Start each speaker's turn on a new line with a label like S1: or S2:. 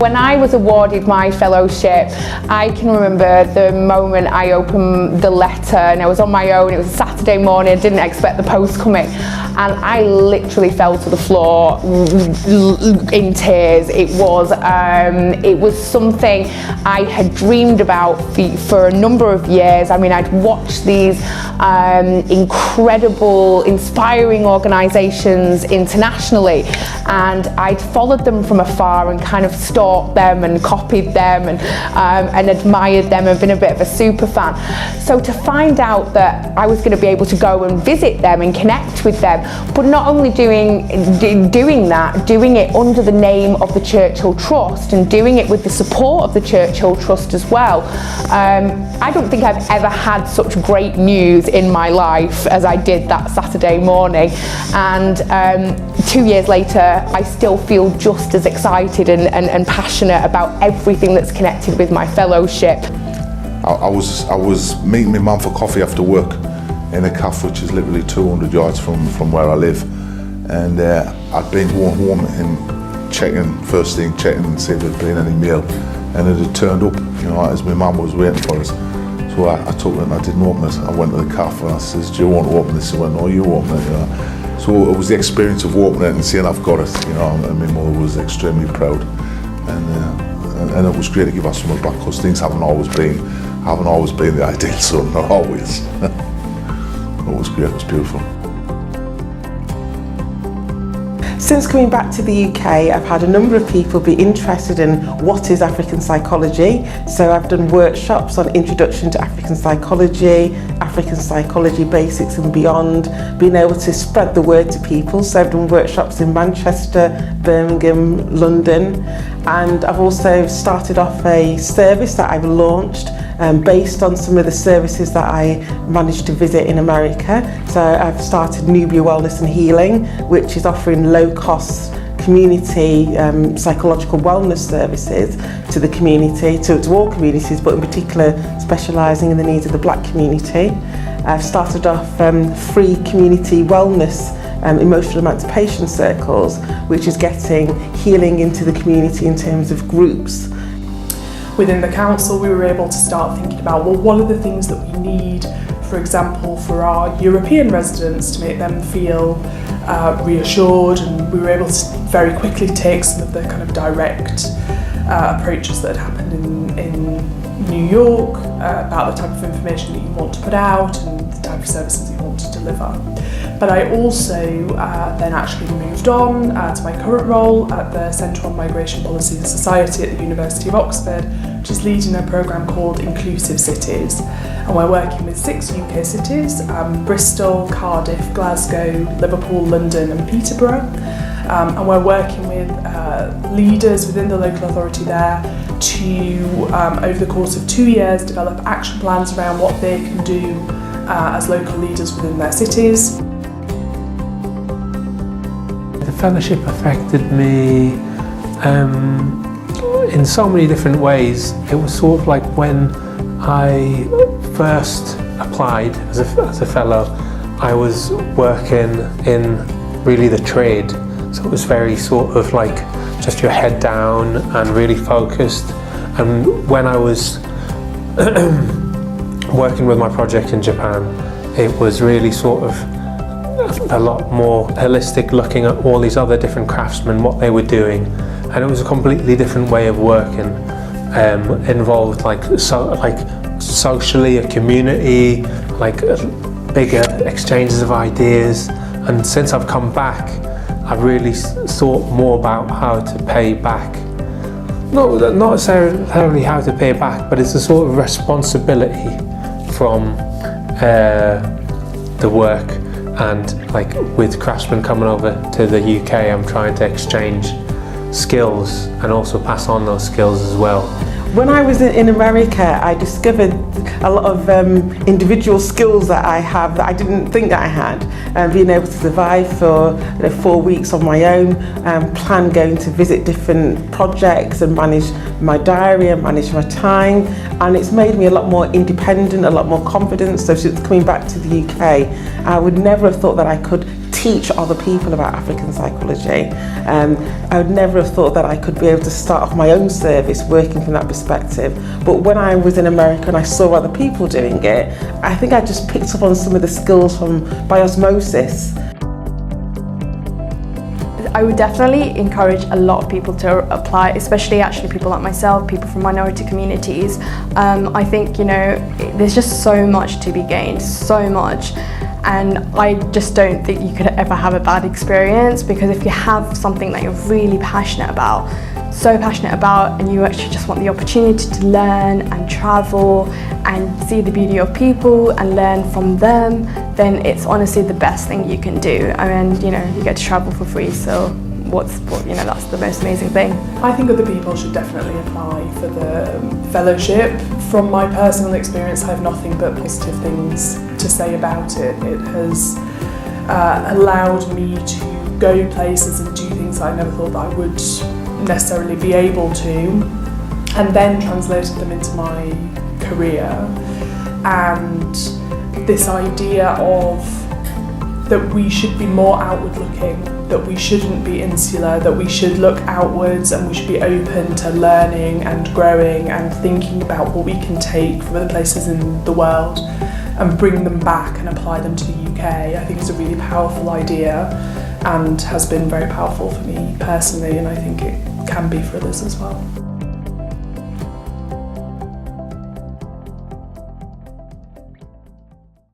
S1: When I was awarded my fellowship, I can remember the moment I opened the letter, and I was on my own. It was a Saturday morning, I didn't expect the post coming, and I literally fell to the floor in tears. It was something I had dreamed about for a number of years. I mean, I'd watched these incredible, inspiring organisations internationally, and I'd followed them from afar and kind of stalked them and copied them and admired them and been a bit of a super fan. So to find out that I was going to be able to go and visit them and connect with them, but not only doing that, doing it under the name of the Churchill Trust and doing it with the support of the Churchill Trust as well. I don't think I've ever had such great news in my life as I did that Saturday morning, and 2 years later I still feel just as excited and passionate about everything that's connected with my fellowship.
S2: I was meeting my mum for coffee after work in a cafe which is literally 200 yards from where I live, and I'd been home and checking and see if there'd been any mail, and it had turned up, you know, as my mum was waiting for us. So I took it and I didn't open it. I went to the cafe and I says, "Do you want to open this?" She went, "No, you open it." You know. So it was the experience of opening it and seeing I've got it, you know, and my mother was extremely proud, and it was great to give her something back, because things haven't always been the ideal son, not always. It was great, it was beautiful.
S3: Since coming back to the UK, I've had a number of people be interested in what is African psychology. So I've done workshops on introduction to African psychology basics and beyond, being able to spread the word to people. So I've done workshops in Manchester, Birmingham, London, and I've also started off a service that I've launched based on some of the services that I managed to visit in America. So I've started Nubia Wellness and Healing, which is offering low-cost community psychological wellness services to the community, to all communities, but in particular specialising in the needs of the Black community. I've started off free community wellness emotional emancipation circles, which is getting healing into the community in terms of groups.
S4: Within the council, we were able to start thinking about, well, what are the things that we need, for example, for our European residents to make them feel reassured, and we were able to very quickly take some of the kind of direct approaches that had happened in New York about the type of information that you want to put out and the type of services you want to deliver. But I also then actually moved on to my current role at the Centre on Migration Policy and Society at the University of Oxford, which is leading a programme called Inclusive Cities. And we're working with 6 UK cities, Bristol, Cardiff, Glasgow, Liverpool, London and Peterborough. And we're working with leaders within the local authority there to, over the course of 2 years, develop action plans around what they can do as local leaders within their cities.
S5: The fellowship affected me in so many different ways. It was sort of like when I first applied as a fellow, I was working in really the trade, so it was very sort of like just your head down and really focused. And when I was working with my project in Japan, it was really sort of a lot more holistic, looking at all these other different craftsmen, what they were doing, and it was a completely different way of working. Involved like socially a community, like bigger exchanges of ideas. And since I've come back, I've really thought more about how to pay back. Not necessarily how to pay back, but it's a sort of responsibility from the work. And like with craftsmen coming over to the UK, I'm trying to exchange skills and also pass on those skills as well.
S3: When I was in America, I discovered a lot of individual skills that I have that I didn't think that I had. Being able to survive for 4 weeks on my own, plan going to visit different projects and manage my diary and manage my time. And it's made me a lot more independent, a lot more confident. So since coming back to the UK, I would never have thought that I could teach other people about African psychology. I would never have thought that I could be able to start off my own service working from that perspective. But when I was in America and I saw other people doing it, I think I just picked up on some of the skills by osmosis.
S6: I would definitely encourage a lot of people to apply, especially actually people like myself, people from minority communities. I think, you know, there's just so much to be gained, so much. And I just don't think you could ever have a bad experience, because if you have something that you're really passionate about, and you actually just want the opportunity to learn and travel and see the beauty of people and learn from them, then it's honestly the best thing you can do. I mean, you know, you get to travel for free, so you know, that's the most amazing thing.
S4: I think other people should definitely apply for the fellowship. From my personal experience, I have nothing but positive things to say about it. It has allowed me to go places and do things that I never thought that I would necessarily be able to, and then translated them into my career. And this idea of that we should be more outward looking, that we shouldn't be insular, that we should look outwards and we should be open to learning and growing and thinking about what we can take from other places in the world and bring them back and apply them to the UK, I think is a really powerful idea and has been very powerful for me personally, and I think it can be for others as well.